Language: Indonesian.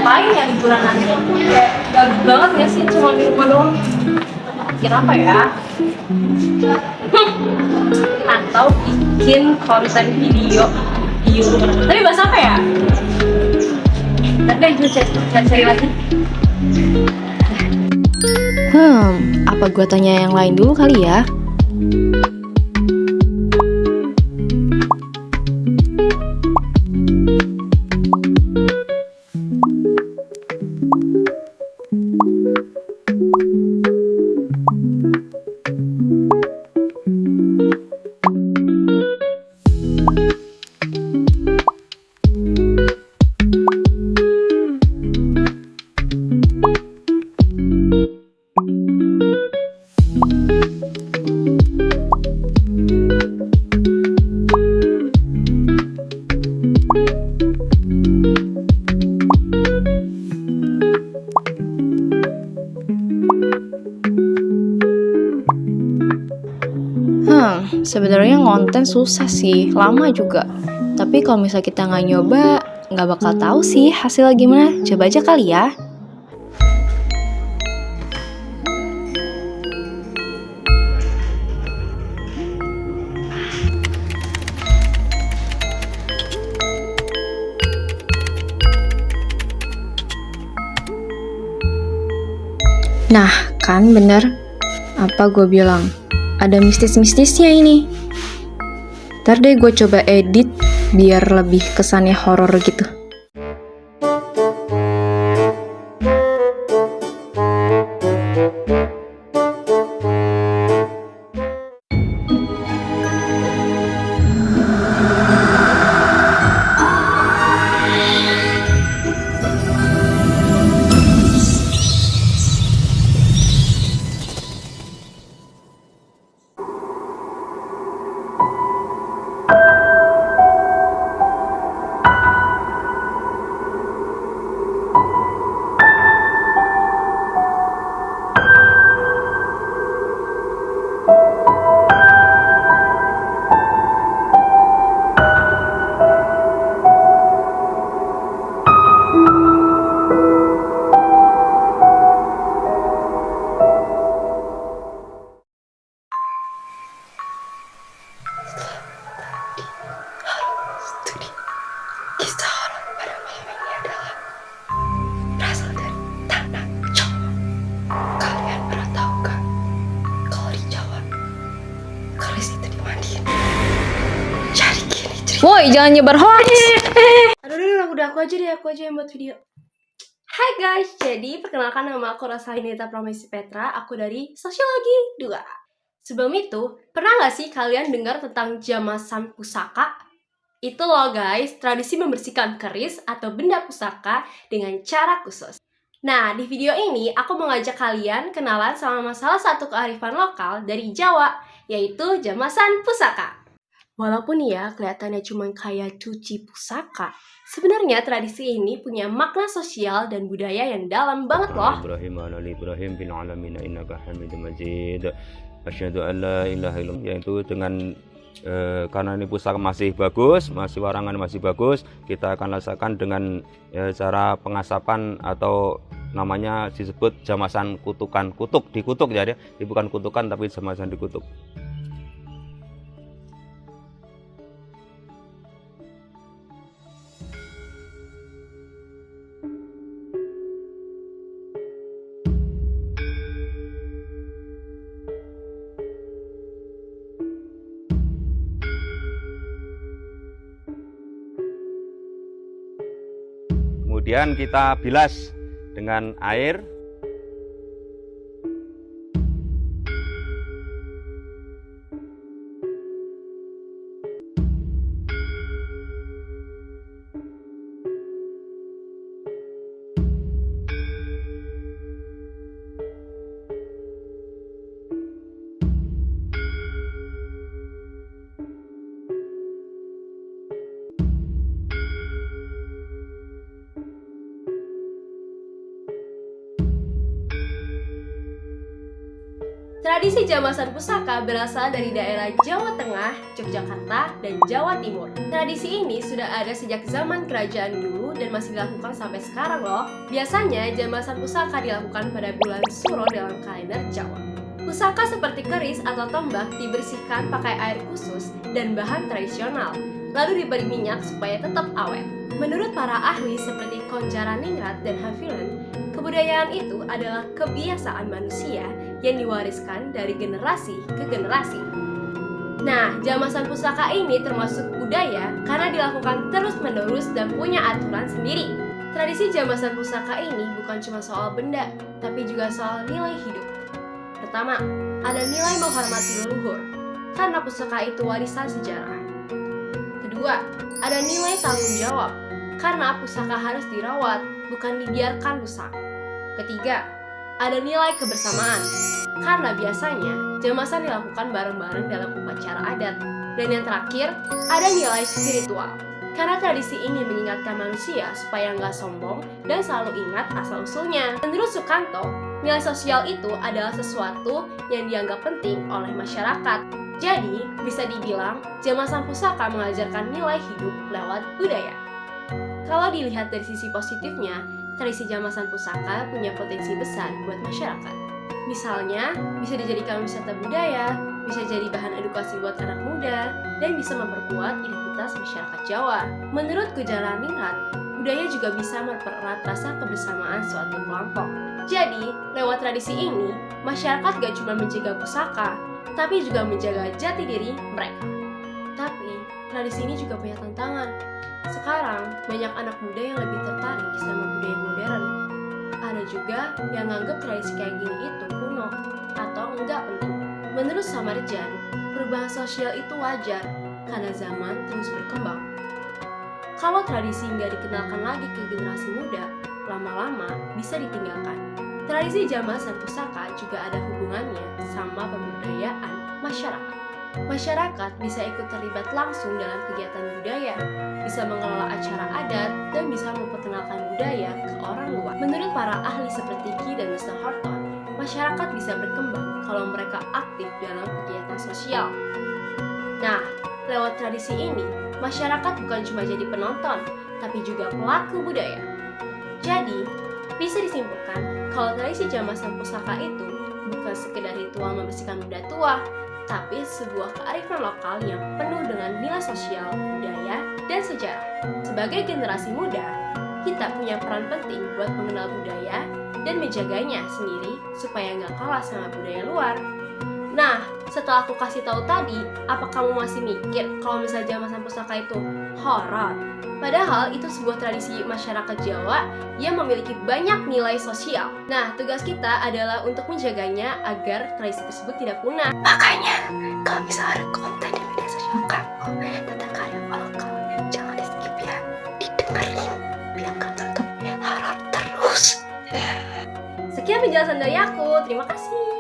ngapain ya liburan nanti? Kayak gabut banget ya sih cuma di rumah doang. Bikin apa ya? Atau bikin konten video di rumah. Tapi bahas apa ya? Nanti cari lagi. Apa gue tanya yang lain dulu kali ya? Sebenarnya ngonten susah sih, lama juga. Tapi kalau misalnya kita nggak nyoba, nggak bakal tahu sih hasilnya gimana. Coba aja kali ya. Nah, kan bener. Apa gue bilang? Ada mistis-mistisnya ini. Ntar deh gue coba edit biar lebih kesannya horor gitu. Woi, jangan nyebar hoax. Aduh, udah aku aja yang buat video. Hai guys, jadi perkenalkan nama aku Rosalinita Pramesi Petra, aku dari Sosiologi 2. Sebelum itu, pernah gak sih kalian dengar tentang jamasan pusaka? Itu loh guys, tradisi membersihkan keris atau benda pusaka dengan cara khusus. Nah, di video ini aku mengajak kalian kenalan sama salah satu kearifan lokal dari Jawa, yaitu jamasan pusaka. Walaupun ya kelihatannya cuma kayak cuci pusaka, sebenarnya tradisi ini punya makna sosial dan budaya yang dalam banget loh. Ibrahim bin alamin innaka Hamidum Majid. Asyhadu an la ilaha illallah, yaitu dengan karena ini pusaka masih bagus, masih warangan masih bagus, kita akan rasakan dengan cara pengasapan atau namanya disebut jamasan kutukan, dikutuk jadi bukan kutukan tapi jamasan dikutuk. Kemudian kita bilas dengan air. Tradisi jamasan pusaka berasal dari daerah Jawa Tengah, Yogyakarta, dan Jawa Timur. Tradisi ini sudah ada sejak zaman kerajaan dulu dan masih dilakukan sampai sekarang loh. Biasanya jamasan pusaka dilakukan pada bulan Suro dalam kalender Jawa. Pusaka seperti keris atau tombak dibersihkan pakai air khusus dan bahan tradisional, lalu diberi minyak supaya tetap awet. Menurut para ahli seperti Konjara Ningrat dan Haviland, kebudayaan itu adalah kebiasaan manusia yang diwariskan dari generasi ke generasi. Nah, jamasan pusaka ini termasuk budaya karena dilakukan terus-menerus dan punya aturan sendiri. Tradisi jamasan pusaka ini bukan cuma soal benda, tapi juga soal nilai hidup. Pertama, ada nilai menghormati leluhur, karena pusaka itu warisan sejarah. Kedua, ada nilai tanggung jawab, karena pusaka harus dirawat, bukan dibiarkan rusak. Ketiga, ada nilai kebersamaan, karena biasanya jamasan dilakukan bareng-bareng dalam upacara adat. Dan yang terakhir, ada nilai spiritual, karena tradisi ini mengingatkan manusia supaya nggak sombong dan selalu ingat asal-usulnya. Menurut Sukanto, nilai sosial itu adalah sesuatu yang dianggap penting oleh masyarakat. Jadi, bisa dibilang, jamasan pusaka mengajarkan nilai hidup lewat budaya. Kalau dilihat dari sisi positifnya, tradisi jamasan pusaka punya potensi besar buat masyarakat. Misalnya, bisa dijadikan wisata budaya, bisa jadi bahan edukasi buat anak muda, dan bisa memperkuat identitas masyarakat Jawa. Menurut Konjara Ningrat, budaya juga bisa mempererat rasa kebersamaan suatu kelompok. Jadi, lewat tradisi ini, masyarakat gak cuma menjaga pusaka, tapi juga menjaga jati diri mereka. Tapi, tradisi ini juga punya tantangan. Sekarang, banyak anak muda yang lebih tertarik sama budaya modern. Ada juga yang nganggap tradisi kayak gini itu kuno atau enggak penting. Menurut Samarjan, perubahan sosial itu wajar karena zaman terus berkembang. Kalau tradisi nggak dikenalkan lagi ke generasi muda, lama-lama bisa ditinggalkan. Tradisi jamasan pusaka juga ada hubungannya sama pemberdayaan masyarakat. Masyarakat bisa ikut terlibat langsung dalam kegiatan budaya, bisa mengelola acara adat, dan bisa memperkenalkan budaya ke orang luar. Menurut para ahli seperti Ki dan Mr. Horton, masyarakat bisa berkembang kalau mereka aktif dalam kegiatan sosial. Nah, lewat tradisi ini, masyarakat bukan cuma jadi penonton, tapi juga pelaku budaya. Jadi, bisa disimpulkan kalau tradisi jamasan pusaka itu bukan sekedar ritual membersihkan benda tua, tapi sebuah kearifan lokal yang penuh dengan nilai sosial, budaya, dan sejarah. Sebagai generasi muda, kita punya peran penting buat mengenal budaya dan menjaganya sendiri supaya nggak kalah sama budaya luar. Nah, setelah aku kasih tahu tadi, apa kamu masih mikir kalau misalnya jamasan pusaka itu horor? Padahal itu sebuah tradisi masyarakat Jawa yang memiliki banyak nilai sosial. Nah, tugas kita adalah untuk menjaganya agar tradisi tersebut tidak punah. Makanya, kalau misalnya ada konten di media sosial kamu tentang karya lokal, jangan di skip ya, didengerin biar kamu tetap horor terus. Sekian penjelasan dari aku, terima kasih.